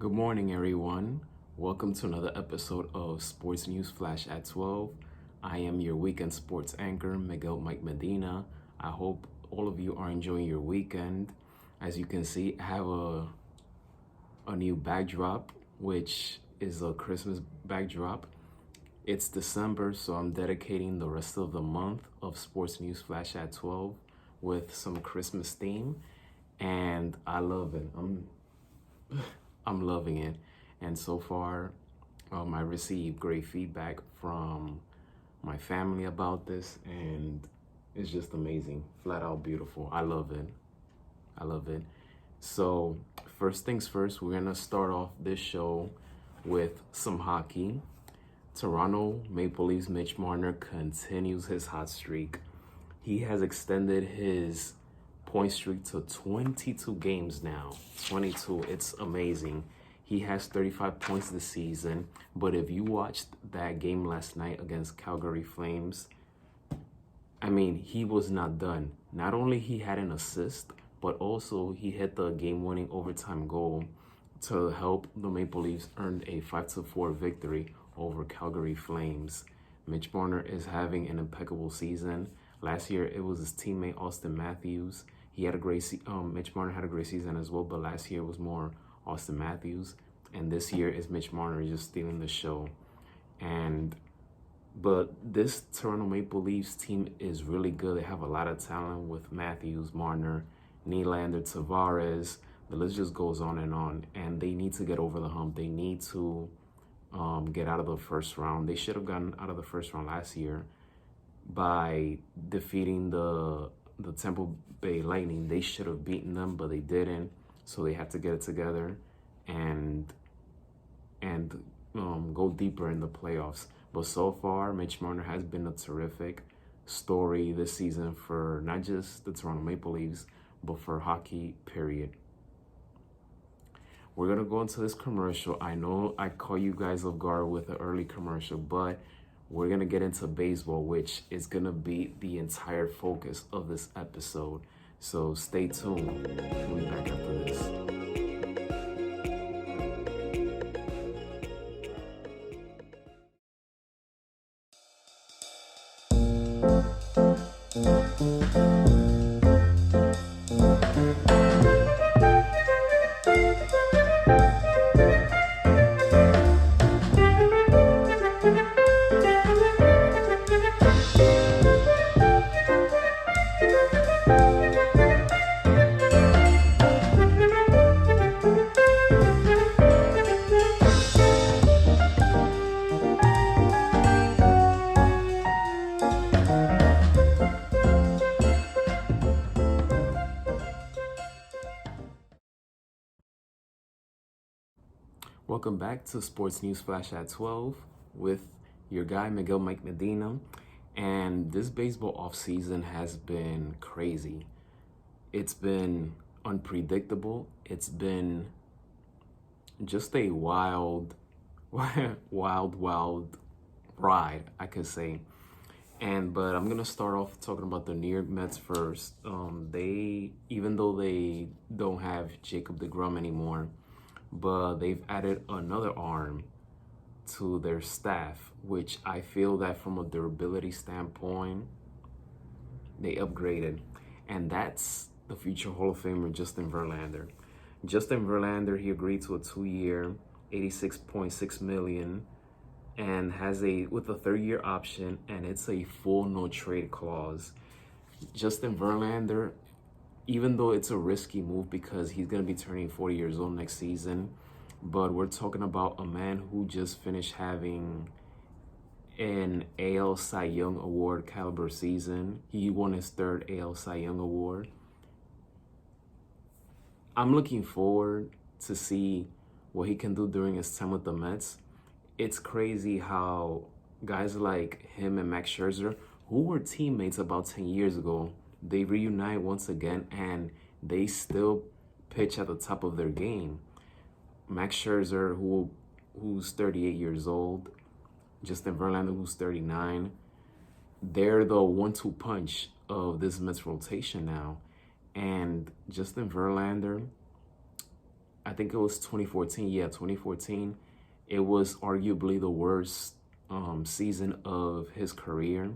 Good morning, everyone. Welcome to another episode of Sports News Flash at 12. I am your weekend sports anchor, Miguel Mike Medina. I hope all of you are enjoying your weekend. As you can see, I have a new backdrop, which is a Christmas backdrop. It's December, so I'm dedicating the rest of the month of Sports News Flash at 12 with some Christmas theme, and I love it. I'm loving it. And so far, I received great feedback from my family about this, and it's just amazing. Flat out beautiful. I love it. I love it. So, first things first, we're going to start off this show with some hockey. Toronto Maple Leafs Mitch Marner continues his hot streak. He has extended his point streak to 22 games now. 22. It's amazing. He has 35 points this season, but if you watched that game last night against Calgary Flames, he was not done. Not only he had an assist, but also he hit the game-winning overtime goal to help the Maple Leafs earn a 5-4 victory over Calgary Flames. Mitch Marner is having an impeccable season. Last year, it was his teammate Austin Matthews. He had a great Mitch Marner had a great season as well, but last year was more Austin Matthews, and this year is Mitch Marner just stealing the show. But this Toronto Maple Leafs team is really good. They have a lot of talent with Matthews, Marner, Nylander, Tavares. The list just goes on, and they need to get over the hump. They need to get out of the first round. They should have gotten out of the first round last year by defeating the Tampa Bay Lightning. They should have beaten them, but they didn't. So they have to get it together and go deeper in the playoffs. But so far, Mitch Marner has been a terrific story this season for not just the Toronto Maple Leafs, but for hockey, period. We're going to go into this commercial. I know I caught you guys off guard with an early commercial, but we're going to get into baseball, which is going to be the entire focus of this episode. So stay tuned. We'll be back after this. Welcome back to Sports News Flash at 12 with your guy Miguel Mike Medina. And this baseball offseason has been crazy. It's been unpredictable. It's been just a wild ride, I could say. But I'm gonna start off talking about the New York Mets first. Even though they don't have Jacob deGrom anymore, but they've added another arm to their staff, which I feel that from a durability standpoint, they upgraded. And that's the future Hall of Famer, Justin Verlander. Justin Verlander, he agreed to a 2-year, $86.6 million, and with a 3rd-year option, and it's a full no-trade clause. Justin Verlander, even though it's a risky move because he's going to be turning 40 years old next season, but we're talking about a man who just finished having an AL Cy Young Award caliber season. He won his 3rd AL Cy Young Award. I'm looking forward to see what he can do during his time with the Mets. It's crazy how guys like him and Max Scherzer, who were teammates about 10 years ago, they reunite once again, and they still pitch at the top of their game. Max Scherzer, who's 38 years old, Justin Verlander, who's 39, they're the 1-2 punch of this Mets rotation now. And Justin Verlander, I think it was 2014. Yeah, 2014. It was arguably the worst season of his career.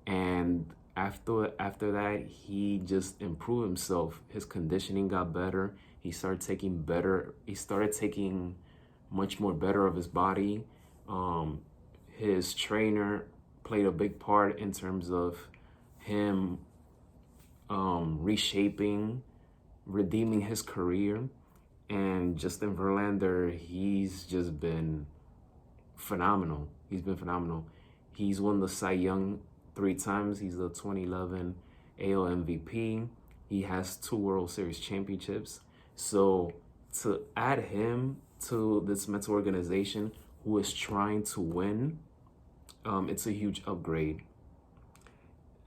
And after that, he just improved himself. His conditioning got better. He started taking much more better of his body. Um, his trainer played a big part in terms of him reshaping, redeeming his career. And Justin Verlander, he's just been phenomenal. He's been phenomenal. He's won the Cy Young 3 times. He's the 2011 AL MVP. He has 2 World Series championships. So to add him to this Mets organization who is trying to win, it's a huge upgrade.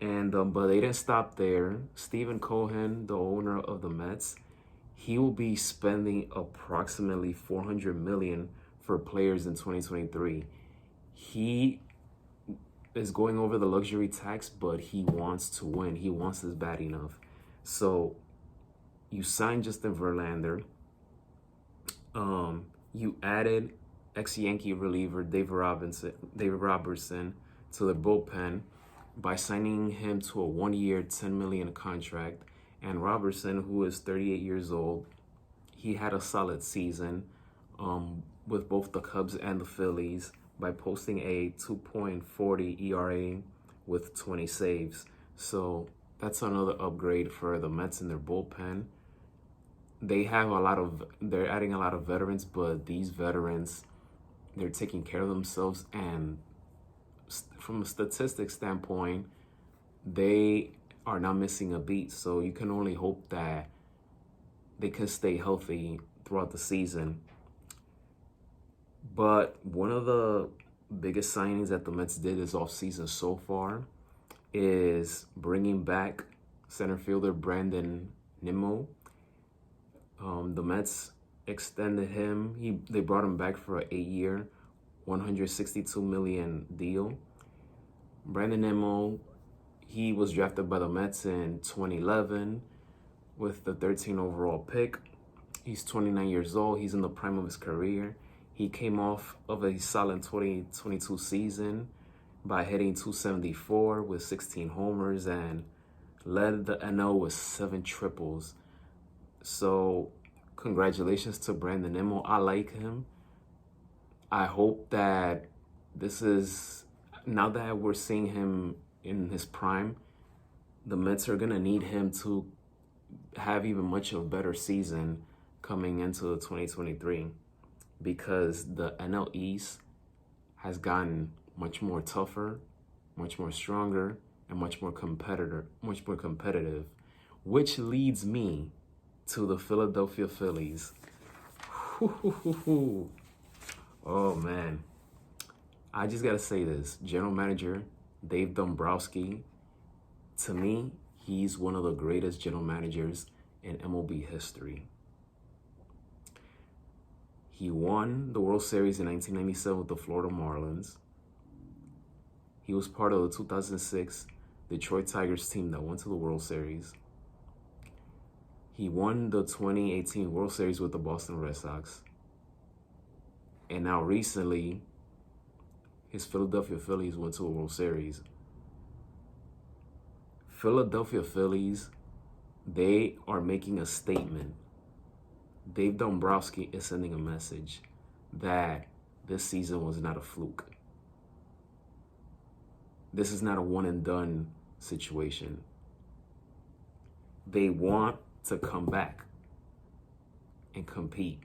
And but they didn't stop there. Stephen Cohen, the owner of the Mets, he will be spending approximately $400 million for players in 2023. He is going over the luxury tax, but he wants to win. He wants this bad enough. So you signed Justin Verlander. You added ex-Yankee reliever David Robertson to the bullpen by signing him to a 1-year, $10 million contract. And Robertson, who is 38 years old, he had a solid season with both the Cubs and the Phillies by posting a 2.40 ERA with 20 saves. So that's another upgrade for the Mets in their bullpen. They're adding a lot of veterans, but these veterans, they're taking care of themselves. And from a statistics standpoint, they are not missing a beat. So you can only hope that they can stay healthy throughout the season. But one of the biggest signings that the Mets did this offseason so far is bringing back center fielder Brandon Nimmo. The Mets extended him. They brought him back for an 8-year, $162 million deal. Brandon Nimmo, he was drafted by the Mets in 2011 with the 13 overall pick. He's 29 years old. He's in the prime of his career. He came off of a solid 2022 season by hitting .274 with 16 homers and led the NL with 7 triples. So congratulations to Brandon Nimmo. I like him. I hope that now that we're seeing him in his prime, the Mets are going to need him to have even much of a better season coming into 2023, because the NL East has gotten much more tougher, much more stronger, and much more competitive, which leads me to the Philadelphia Phillies. Oh man, I just gotta say this. General Manager Dave Dombrowski, to me, he's one of the greatest general managers in MLB history. He won the World Series in 1997 with the Florida Marlins. He was part of the 2006 Detroit Tigers team that went to the World Series. He won the 2018 World Series with the Boston Red Sox. And now recently, his Philadelphia Phillies went to a World Series. Philadelphia Phillies, they are making a statement. Dave Dombrowski is sending a message that this season was not a fluke. This is not a one and done situation. They want to come back and compete.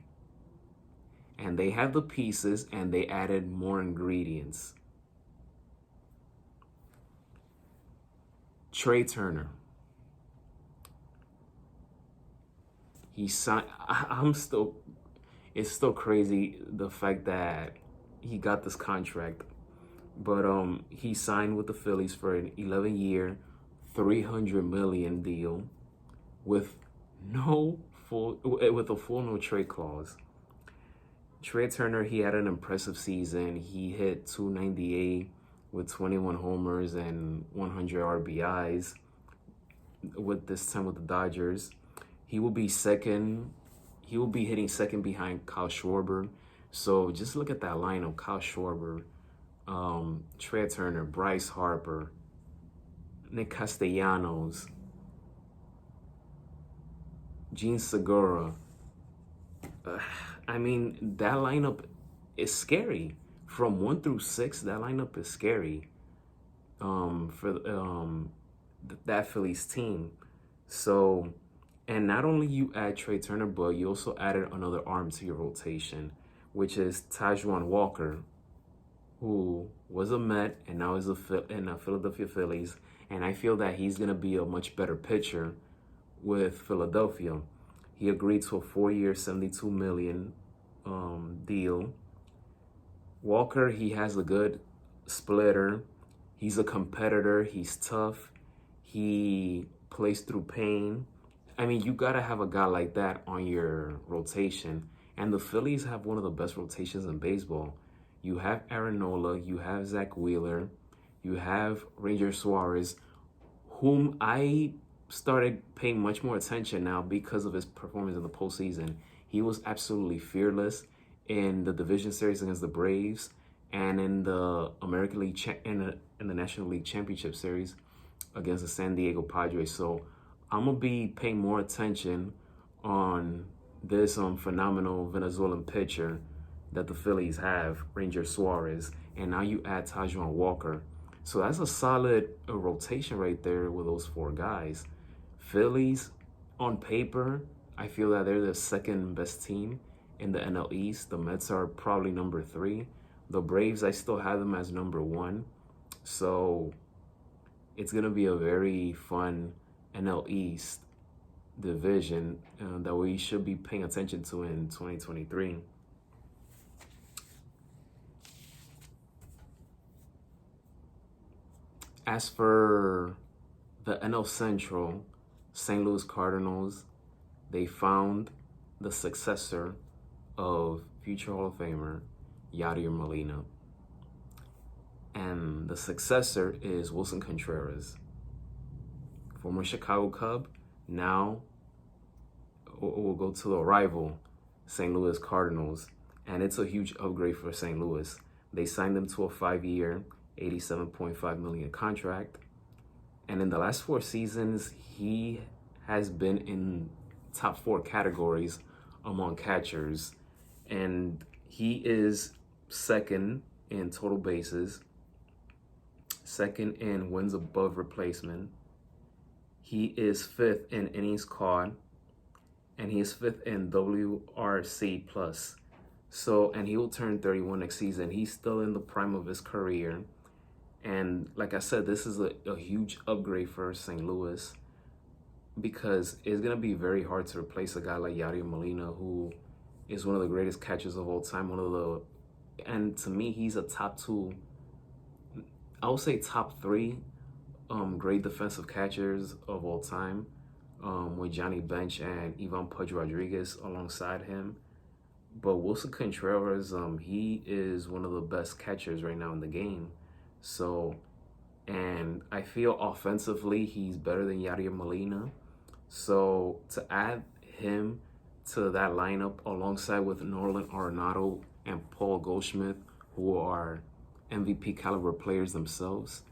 And they have the pieces, and they added more ingredients. Trey Turner. He signed. It's still crazy the fact that he got this contract, but he signed with the Phillies for an 11-year, $300 million deal with a full no trade clause. Trey Turner, he had an impressive season. He hit .298 with 21 homers and 100 RBIs with this time with the Dodgers. He will be second he will be hitting second behind Kyle Schwarber. So just look at that lineup: Kyle Schwarber, Trey Turner, Bryce Harper, Nick Castellanos, Gene Segura. I mean, that lineup is scary. From 1 through 6, that lineup is scary for that Phillies team. So, and not only you add Trey Turner, but you also added another arm to your rotation, which is Tajuan Walker, who was a Met and now is in the Philadelphia Phillies. And I feel that he's going to be a much better pitcher with Philadelphia. He agreed to a 4-year, $72 million deal. Walker, he has a good splitter. He's a competitor. He's tough. He plays through pain. I mean, you got to have a guy like that on your rotation. And the Phillies have one of the best rotations in baseball. You have Aaron Nola. You have Zach Wheeler. You have Ranger Suarez, whom I started paying much more attention now because of his performance in the postseason. He was absolutely fearless in the division series against the Braves and in the American League in the National League Championship Series against the San Diego Padres. So I'm gonna be paying more attention on this phenomenal Venezuelan pitcher that the Phillies have, Ranger Suarez, and now you add Tajuan Walker. So that's a solid rotation right there with those 4 guys. Phillies, on paper, I feel that they're the second best team in the NL East. The Mets are probably number 3. The Braves, I still have them as number 1. So it's going to be a very fun NL East division that we should be paying attention to in 2023. As for the NL Central, St. Louis Cardinals, they found the successor of future Hall of Famer Yadier Molina. And the successor is Wilson Contreras, former Chicago Cub. Now we'll go to the rival St. Louis Cardinals. And it's a huge upgrade for St. Louis. They signed him to a 5-year, $87.5 million contract. And in the last 4 seasons, he has been in top 4 categories among catchers. And he is second in total bases, second in wins above replacement. He is 5th in innings caught, and he is 5th in WRC plus. So, and he will turn 31 next season. He's still in the prime of his career. And like I said, this is a huge upgrade for St. Louis because it's going to be very hard to replace a guy like Yadier Molina, who is one of the greatest catchers of all time. And to me, he's a top 2, I would say top 3 great defensive catchers of all time, with Johnny Bench and Ivan Pudge Rodriguez alongside him. But Wilson Contreras, he is one of the best catchers right now in the game. So, and I feel offensively he's better than Yadier Molina. So to add him to that lineup alongside with Nolan Arenado and Paul Goldschmidt, who are MVP caliber players themselves,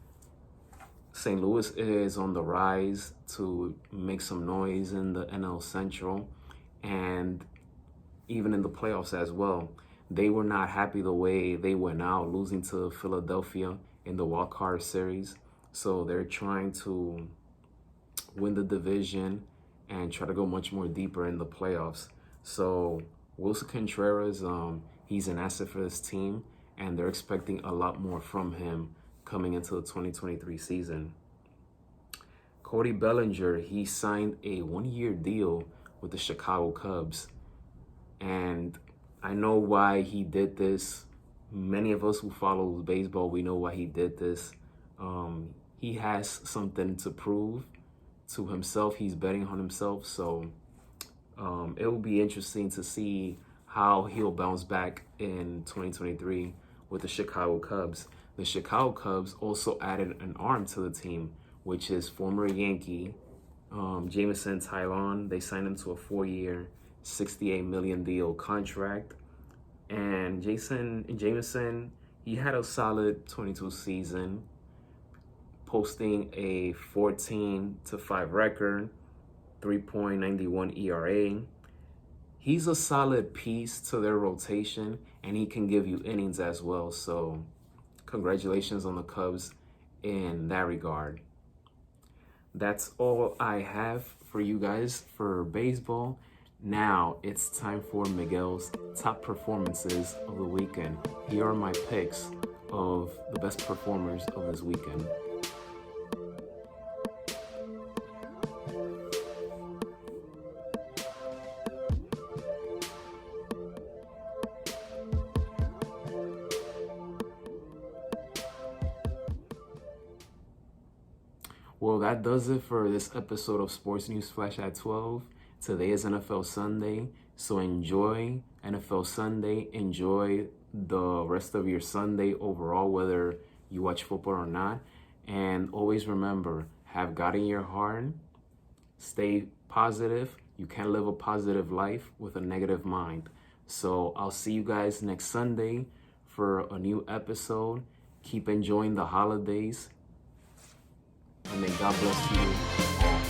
St. Louis is on the rise to make some noise in the NL Central and even in the playoffs as well. They were not happy the way they went out, losing to Philadelphia in the wild card series. So they're trying to win the division and try to go much more deeper in the playoffs. So Wilson Contreras, he's an asset for this team, and they're expecting a lot more from him coming into the 2023 season. Cody Bellinger, he signed a 1-year deal with the Chicago Cubs. And I know why he did this. Many of us who follow baseball, we know why he did this. He has something to prove to himself. He's betting on himself. So it will be interesting to see how he'll bounce back in 2023 with the Chicago Cubs. The Chicago Cubs also added an arm to the team, which is former Yankee Jameson Taillon. They signed him to a 4-year, $68 million deal contract. And Jameson, he had a solid 22 season, posting a 14-5 record, 3.91 ERA. He's a solid piece to their rotation, and he can give you innings as well. So congratulations on the Cubs in that regard. That's all I have for you guys for baseball. Now it's time for Miguel's top performances of the weekend. Here are my picks of the best performers of this weekend. Well, that does it for this episode of Sports News Flash at 12. Today is NFL Sunday, so enjoy NFL Sunday. Enjoy the rest of your Sunday overall, whether you watch football or not. And always remember, have God in your heart. Stay positive. You can't live a positive life with a negative mind. So I'll see you guys next Sunday for a new episode. Keep enjoying the holidays. And may God bless you all.